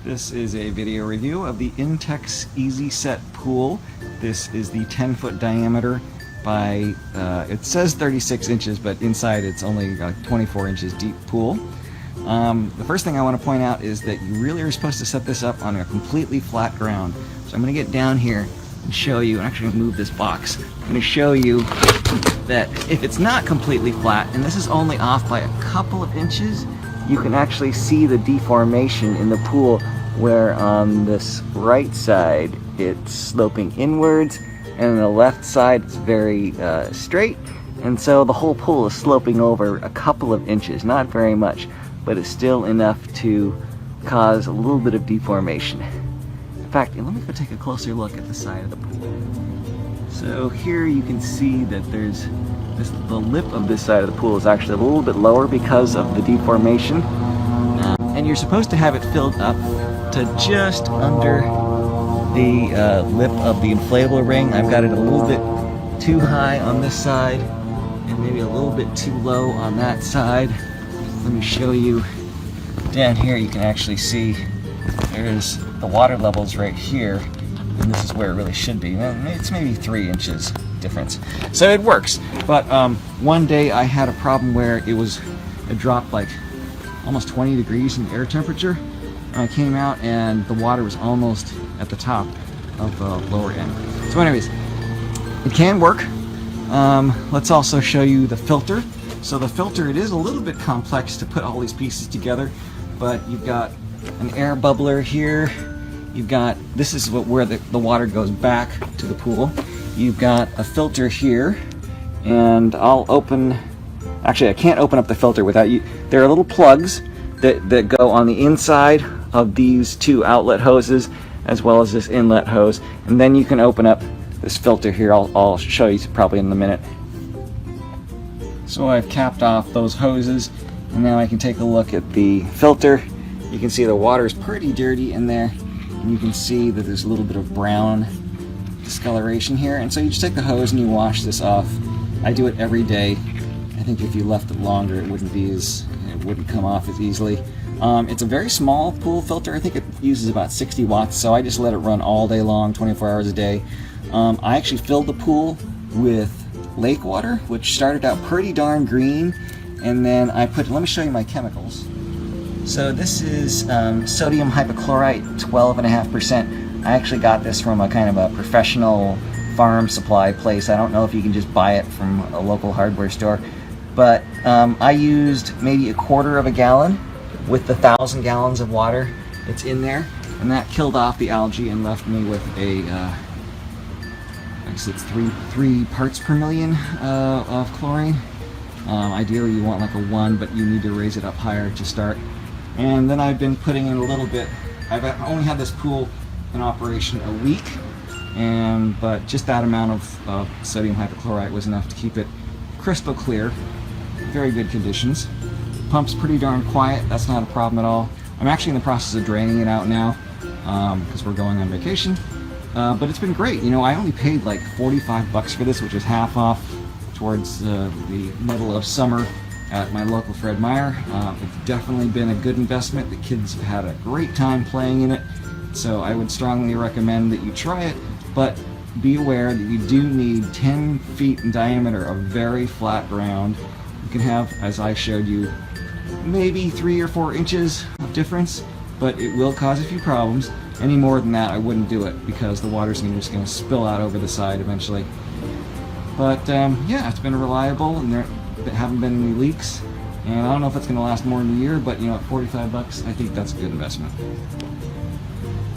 This is a video review of the Intex Easy Set pool. This is the 10-foot diameter by, it says 36 inches, but inside it's only 24 inches deep pool. The first thing I want to point out is that you really are supposed to set this up on a completely flat ground. So I'm going to get down here and show you, I'm actually going to move this box. I'm going to show you that if it's not completely flat, and this is only off by a couple of inches, you can actually see the deformation in the pool where on this right side it's sloping inwards and on the left side it's very straight, and so the whole pool is sloping over a couple of inches, not very much, but it's still enough to cause a little bit of deformation. In fact, let me go take a closer look at the side of the pool. So here you can see that there's the lip of this side of the pool is actually a little bit lower because of the deformation. And you're supposed to have it filled up to just under the lip of the inflatable ring. I've got it a little bit too high on this side and maybe a little bit too low on that side. Let me show you down here. You can actually see there's the water levels right here, and this is where it really should be. It's maybe 3 inches difference. So it works, but one day I had a problem where it dropped like almost 20 degrees in air temperature. I came out and the water was almost at the top of the lower end. So anyways, it can work. Let's also show you the filter. So the filter, it is a little bit complex to put all these pieces together, but you've got an air bubbler here. You've got, this is where the water goes back to the pool. You've got a filter here, and I'll open, actually I can't open up the filter without you. There are little plugs that go on the inside of these two outlet hoses as well as this inlet hose, and then you can open up this filter here. I'll show you probably in a minute. So I've capped off those hoses, and now I can take a look at the filter. You can see the water is pretty dirty in there, and you can see that there's a little bit of brown discoloration here, and so you just take the hose and you wash this off. I do it every day. I think if you left it longer it wouldn't come off as easily. It's a very small pool filter. I think it uses about 60 watts, so I just let it run all day long, 24 hours a day. I actually filled the pool with lake water, which started out pretty darn green, and then let me show you my chemicals. So this is sodium hypochlorite, 12.5%. I actually got this from a kind of a professional farm supply place. I don't know if you can just buy it from a local hardware store, but I used maybe 1/4 of a gallon with the 1,000 gallons of water that's in there, and that killed off the algae and left me with a, I guess it's 3 parts per million of chlorine. Ideally you want like a 1, but you need to raise it up higher to start. And then I've been putting in a little bit. I've only had this pool in operation a week, but just that amount of sodium hypochlorite was enough to keep it crystal clear. Very good conditions. Pump's pretty darn quiet. That's not a problem at all. I'm actually in the process of draining it out now because we're going on vacation. But it's been great. You know, I only paid like 45 bucks for this, which is half off towards the middle of summer at my local Fred Meyer. It's definitely been a good investment. The kids have had a great time playing in it, so I would strongly recommend that you try it, but be aware that you do need 10 feet in diameter of very flat ground. You can have, as I showed you, maybe 3 or 4 inches of difference, but it will cause a few problems. Any more than that, I wouldn't do it because the water's just going to spill out over the side eventually. But yeah, it's been reliable, and there haven't been any leaks, and I don't know if it's going to last more than a year, but you know, at 45 bucks, I think that's a good investment.